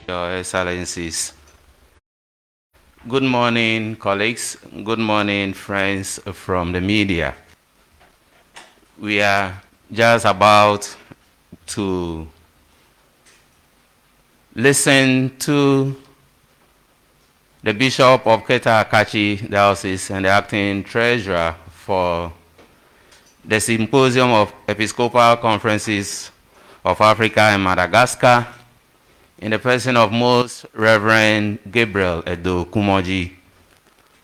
Your Excellencies. Good morning, colleagues. Good morning, friends from the media. We are just about to listen to the Bishop of Keta-Akachi Diocese and the acting treasurer for the Symposium of Episcopal Conferences of Africa and Madagascar, in the person of Most Reverend Gabriel Edo Kumoji,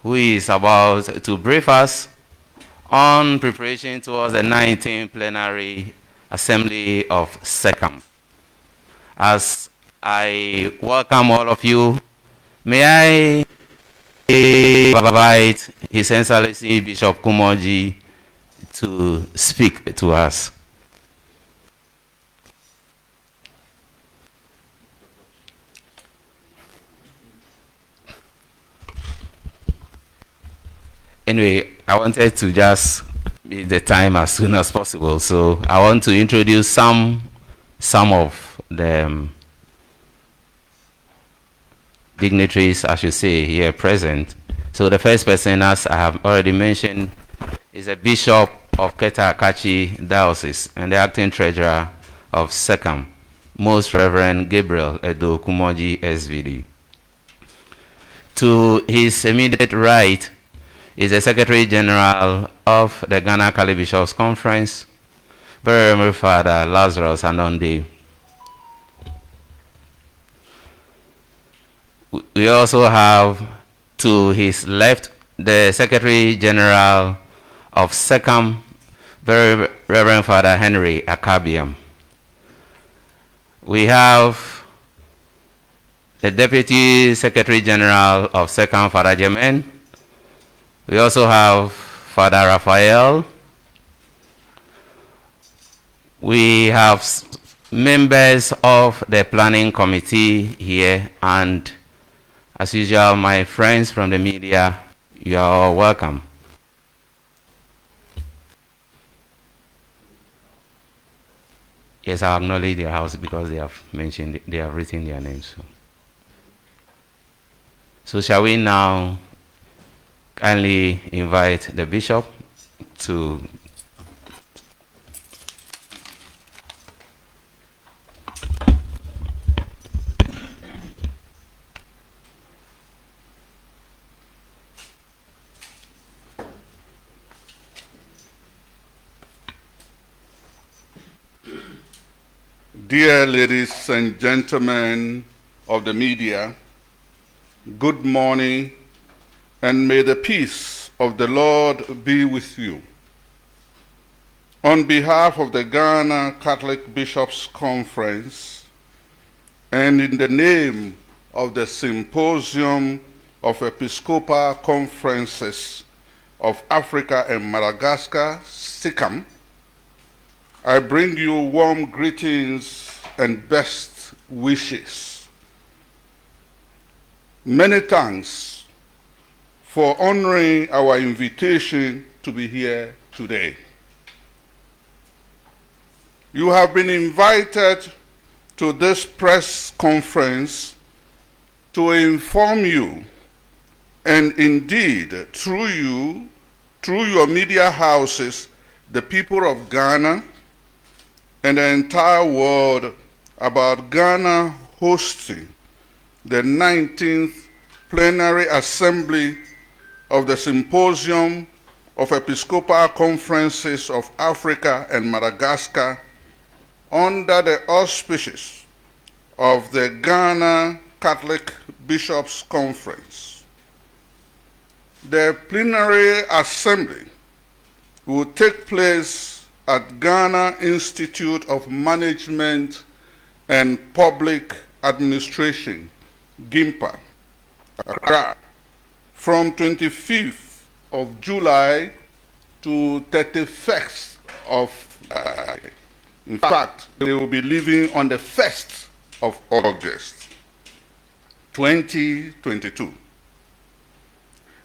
who is about to brief us on preparation towards the 19th Plenary Assembly of SECAM. As I welcome all of you, may I invite His Excellency Bishop Kumoji to speak to us. Anyway, I wanted to just meet the time as soon as possible, so I want to introduce some of the dignitaries, I should say, here present. So the first person, as I have already mentioned, is a Bishop of Keta-Akachi Diocese and the acting treasurer of SECAM, Most Reverend Gabriel Edo Kumoji, SVD. To his immediate right is the Secretary General of the Ghana Catholic Bishops Conference, Very Reverend Father Lazarus Anonde. We also have to his left the Secretary General of SECAM, Very Reverend Father Henry Akabiam. We have the Deputy Secretary General of SECAM, Father Jemen. We also have Father Raphael. We have members of the planning committee here, and as usual, my friends from the media, you are all welcome. Yes, I acknowledge their house because they have mentioned, they have written their names. So shall we now kindly invite the bishop to Dear ladies and gentlemen of the media, good morning, and may the peace of the Lord be with you. On behalf of the Ghana Catholic Bishops' Conference, and in the name of the Symposium of Episcopal Conferences of Africa and Madagascar, SECAM, I bring you warm greetings and best wishes. Many thanks for honoring our invitation to be here today. You have been invited to this press conference to inform you, and indeed through your media houses, the people of Ghana and the entire world about Ghana hosting the 19th Plenary Assembly of the Symposium of Episcopal Conferences of Africa and Madagascar under the auspices of the Ghana Catholic Bishops' Conference. The Plenary Assembly will take place at Ghana Institute of Management and Public Administration, GIMPA, Accra, from 25th of July to 31st of July. In fact, they will be leaving on the 1st of August, 2022.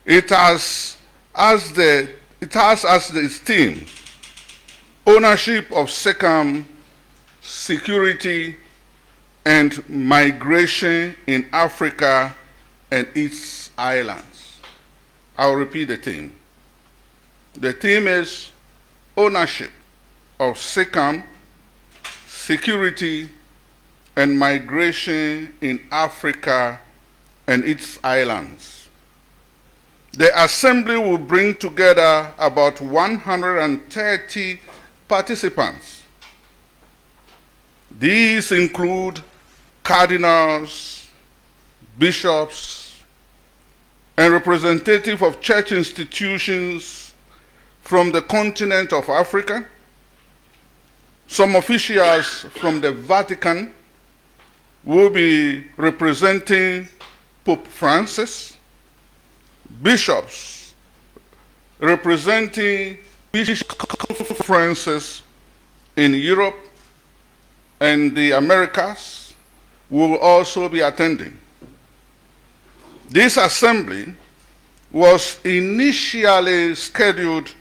It has as its theme, ownership of SECAM, security, and migration in Africa and its islands. I'll repeat the theme. The theme is ownership of SECAM, security, and migration in Africa and its islands. The Assembly will bring together about 130 participants. These include cardinals, bishops, and representatives of church institutions from the continent of Africa, some officials from the Vatican will be representing Pope Francis, bishops representing Bishop conferences in Europe and the Americas will also be attending. This assembly was initially scheduled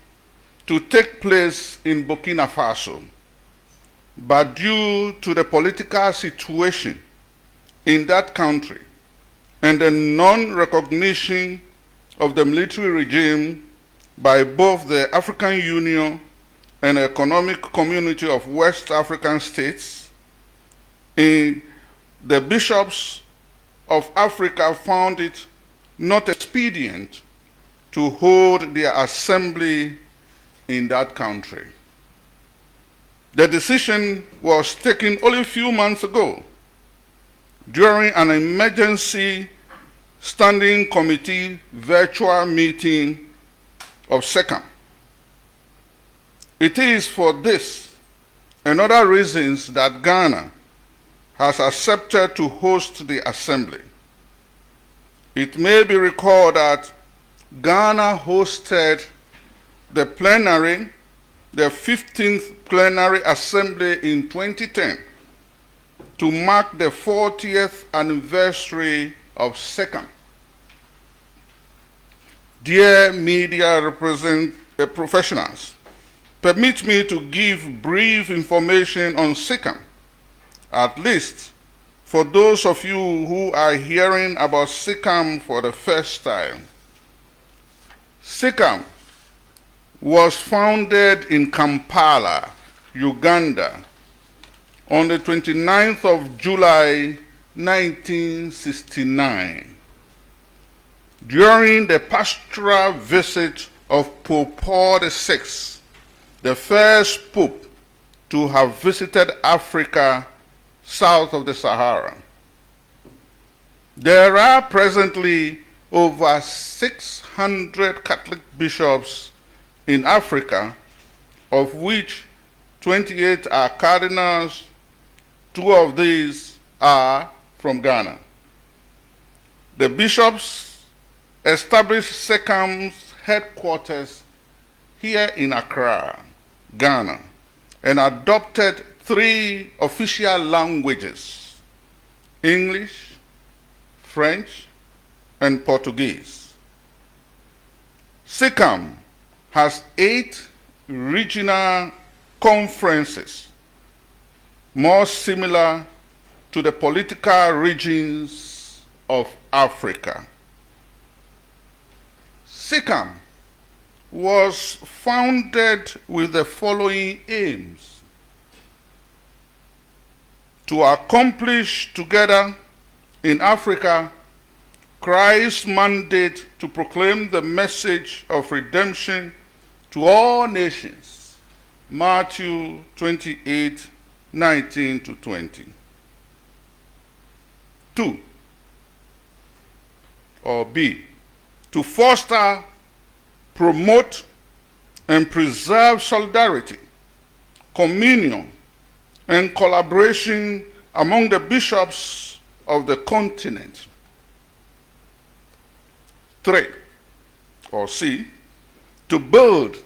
to take place in Burkina Faso, but due to the political situation in that country and the non-recognition of the military regime by both the African Union and Economic Community of West African States, the bishops of Africa found it not expedient to hold their assembly in that country. The decision was taken only a few months ago during an emergency standing committee virtual meeting of SECAM. It is for this and other reasons that Ghana has accepted to host the assembly. It may be recalled that Ghana hosted the 15th Plenary Assembly in 2010 to mark the 40th anniversary of SECAM. Dear media professionals, permit me to give brief information on SECAM, at least for those of you who are hearing about SECAM for the first time. SECAM was founded in Kampala, Uganda, on the 29th of July, 1969, during the pastoral visit of Pope Paul VI, the first pope to have visited Africa south of the Sahara. There are presently over 600 Catholic bishops in Africa, of which 28 are cardinals. 2 of these are from Ghana. The bishops established SECAM's headquarters here in Accra, Ghana, and adopted 3 official languages: English, French, and Portuguese. SECAM has 8 regional conferences, more similar to the political regions of Africa. SECAM was founded with the following aims: to accomplish together in Africa Christ's mandate to proclaim the message of redemption to all nations, Matthew 28, 19 to 20. 2, or B, to foster, promote, and preserve solidarity, communion, and collaboration among the bishops of the continent. 3, or C, to build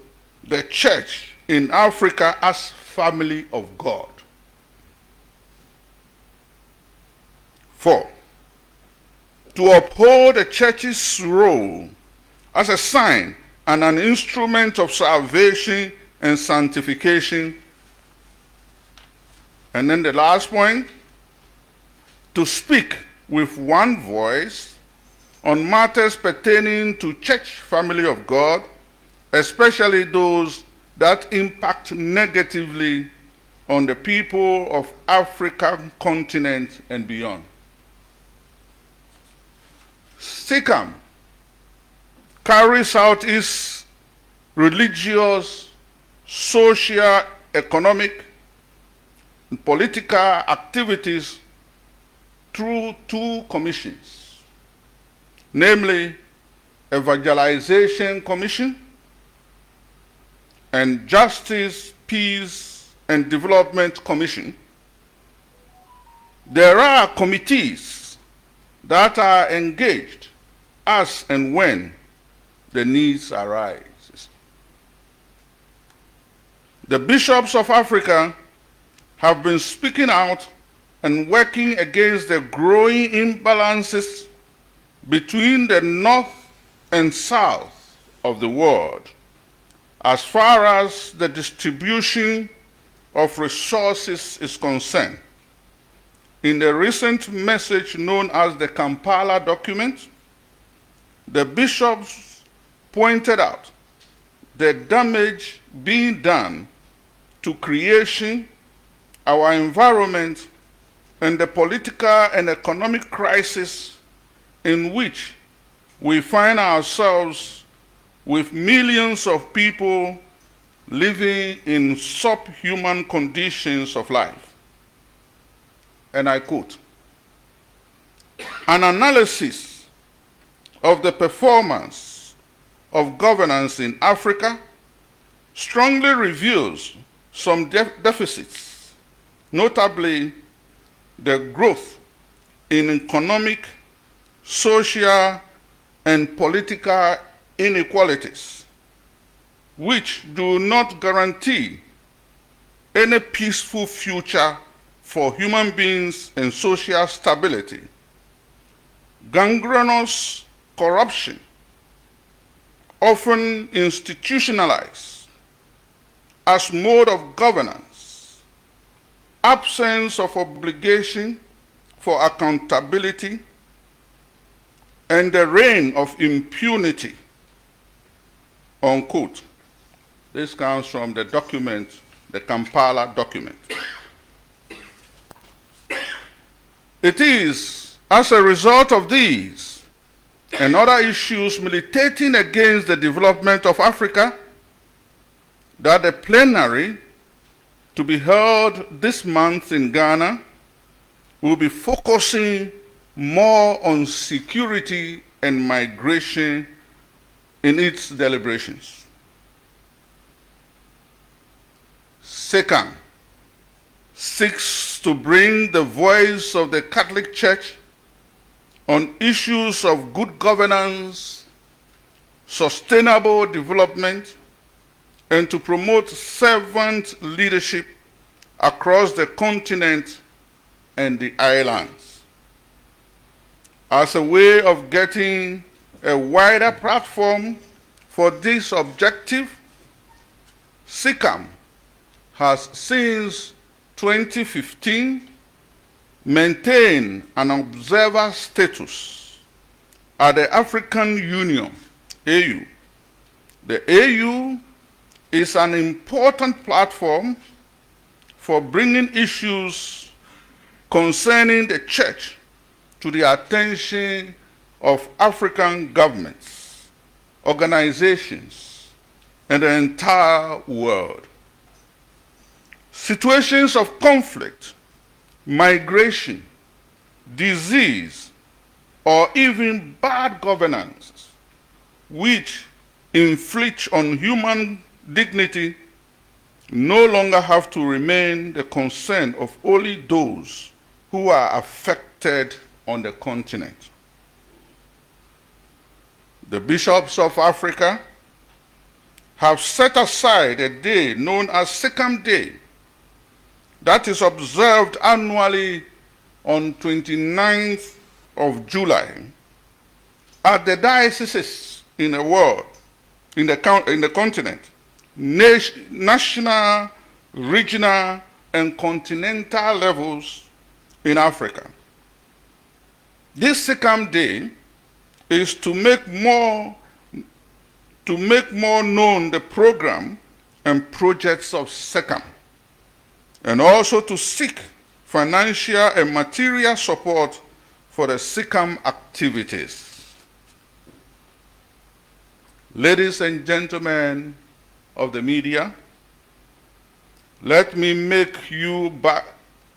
the church in Africa as family of God. 4, to uphold the church's role as a sign and an instrument of salvation and sanctification. And then the last point, to speak with one voice on matters pertaining to Church Family of God, especially those that impact negatively on the people of African continent and beyond. SECAM carries out its religious, social, economic, and political activities through two commissions, namely Evangelization Commission and Justice, Peace, and Development Commission. There are committees that are engaged as and when the needs arise. The bishops of Africa have been speaking out and working against the growing imbalances between the north and south of the world as far as the distribution of resources is concerned. In the recent message known as the Kampala document, the bishops pointed out the damage being done to creation, our environment, and the political and economic crisis in which we find ourselves with millions of people living in subhuman conditions of life. And I quote, "An analysis of the performance of governance in Africa strongly reveals some deficits, notably the growth in economic, social, and political inequalities, which do not guarantee any peaceful future for human beings and social stability. Gangrenous corruption, often institutionalized as mode of governance, absence of obligation for accountability, and the reign of impunity," unquote. This comes from the document, the Kampala document. It is as a result of these and other issues militating against the development of Africa that the plenary to be held this month in Ghana will be focusing more on security and migration in its deliberations. SECAM seeks to bring the voice of the Catholic Church on issues of good governance, sustainable development, and to promote servant leadership across the continent and the islands. As a way of getting a wider platform for this objective, SECAM has since 2015 maintained an observer status at the African Union, AU. The AU is an important platform for bringing issues concerning the church to the attention of African governments, organizations, and the entire world. Situations of conflict, migration, disease, or even bad governance, which inflict on human dignity, no longer have to remain the concern of only those who are affected on the continent. The bishops of Africa have set aside a day known as SECAM Day that is observed annually on 29th of July at the dioceses in the world, in the continent, national, regional, and continental levels in Africa. This SECAM Day is to make more known the program and projects of SECAM, and also to seek financial and material support for the SECAM activities. Ladies and gentlemen of the media, let me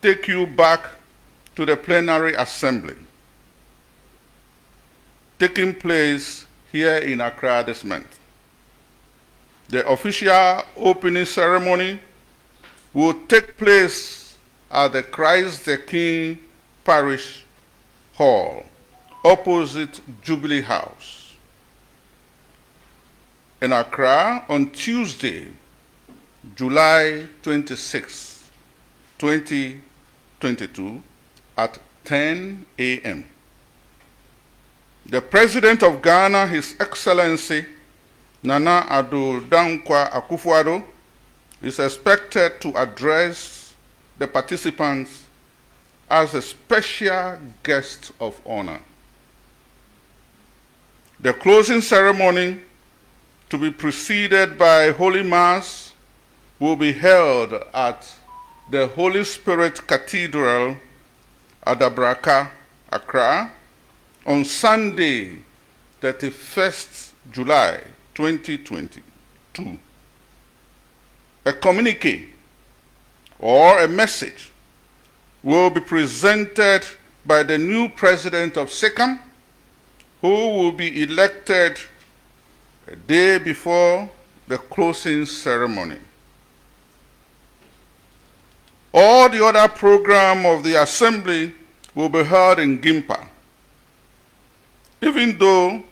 take you back to the Plenary Assembly, taking place here in Accra this month. The official opening ceremony will take place at the Christ the King Parish Hall, opposite Jubilee House, in Accra on Tuesday, July 26, 2022 at 10 a.m. The President of Ghana, His Excellency Nana Addo Dankwa Akufo-Addo, is expected to address the participants as a special guest of honor. The closing ceremony, to be preceded by Holy Mass, will be held at the Holy Spirit Cathedral at Dabraka, Accra, on Sunday, 31st July 2022. A communique or a message will be presented by the new president of SECAM, who will be elected a day before the closing ceremony. All the other program of the assembly will be held in Gimpa. Even though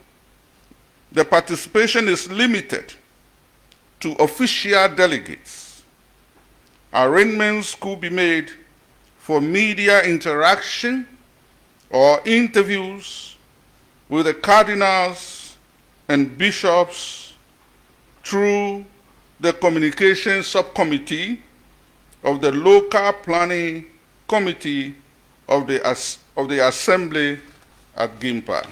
the participation is limited to official delegates, arrangements could be made for media interaction or interviews with the cardinals and bishops through the communication subcommittee of the local planning committee of the assembly at Gimpa.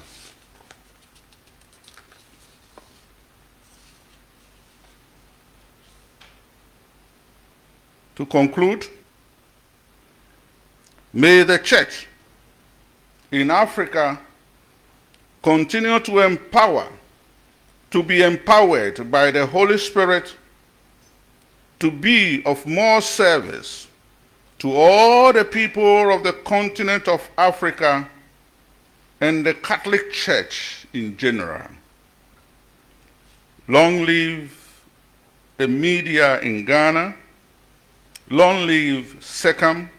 To conclude, may the Church in Africa continue to be empowered by the Holy Spirit to be of more service to all the people of the continent of Africa and the Catholic Church in general. Long live the media in Ghana, long live SECAM,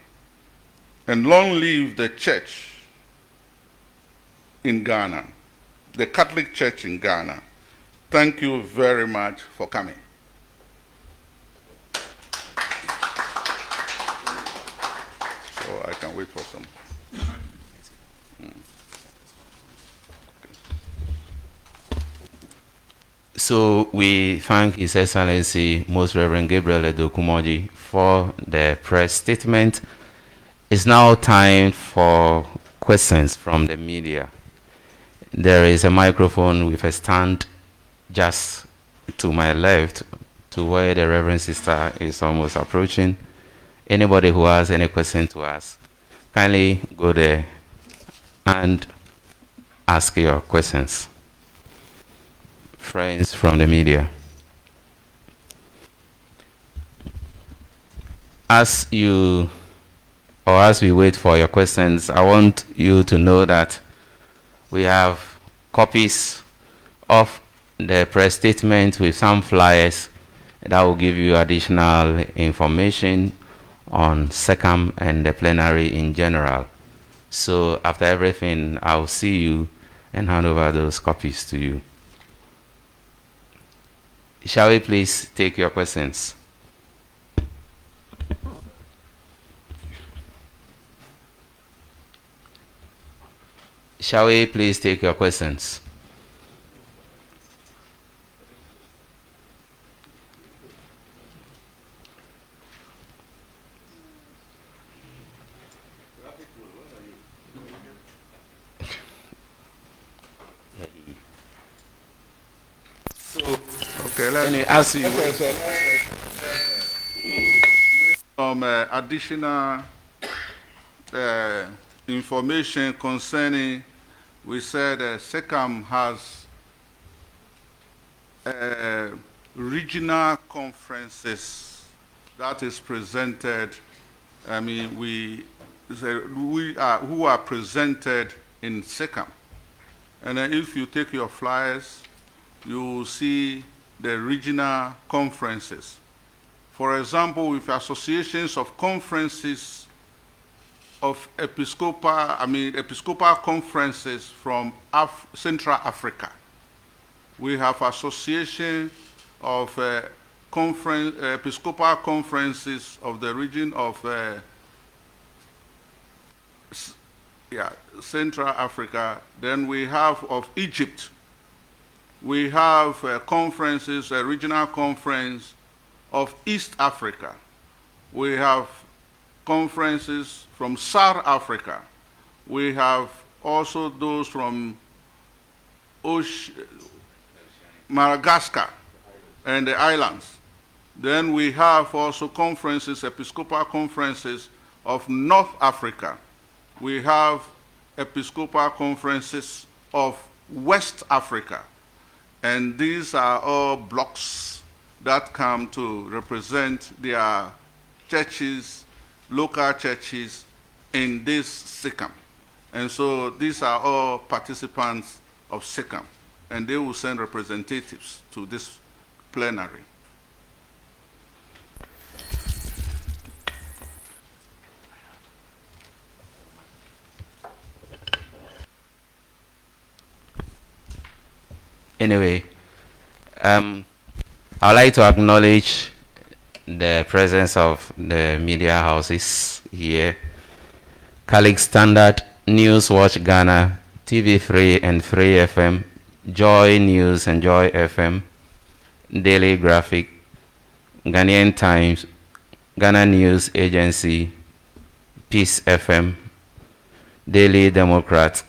and long live the Church in Ghana, the Catholic Church in Ghana. Thank you very much for coming. So I can wait for some. So we thank His Excellency Most Reverend Gabriel Edokumoji for the press statement. It's now time for questions from the media. There is a microphone with a stand just to my left, to where the Reverend Sister is almost approaching. Anybody who has any question to ask, kindly go there and ask your questions. Friends from the media. As we wait for your questions, I want you to know that we have copies of the press statement with some flyers that will give you additional information on SECAM and the plenary in general. So after everything, I'll see you and hand over those copies to you. Shall we please take your questions? Shall we please take your questions? Okay, let's Anyway, as you some additional information concerning, we said SECAM has regional conferences that is presented. I mean, who are presented in SECAM. And then if you take your flyers, you will see the regional conferences. For example, with associations of conferences of Episcopal conferences from Central Africa. We have association of Episcopal conferences of the region of Central Africa. Then we have of Egypt. We have conferences, a regional conference of East Africa. We have conferences from South Africa. We have also those from Madagascar and the islands. Then we have also conferences, Episcopal conferences of North Africa. We have Episcopal conferences of West Africa. And these are all blocks that come to represent their churches, local churches in this SECAM. And so these are all participants of SECAM, and they will send representatives to this plenary. Anyway, I'd like to acknowledge the presence of the media houses here. Catholic Standard, NewsWatch Ghana, TV3 and Free FM, Joy News and Joy FM, Daily Graphic, Ghanaian Times, Ghana News Agency, Peace FM, Daily Democrat,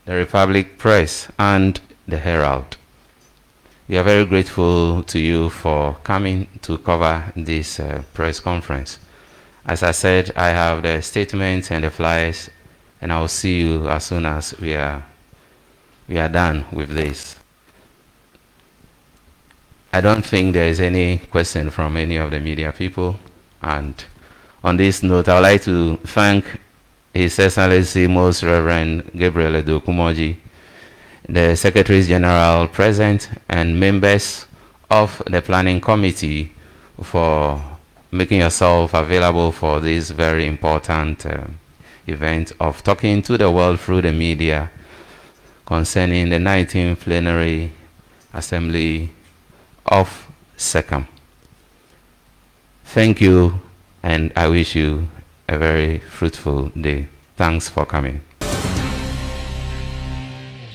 the Republic Press, and the Herald. We are very grateful to you for coming to cover this press conference. As I said, I have the statements and the flyers, and I will see you as soon as we are done with this. I don't think there is any question from any of the media people. And on this note, I would like to thank His Excellency Most Reverend Gabriel Edokumoji, the Secretaries General present, and members of the Planning Committee for making yourself available for this very important event of talking to the world through the media concerning the 19th Plenary Assembly of SECAM. Thank you, and I wish you a very fruitful day. Thanks for coming.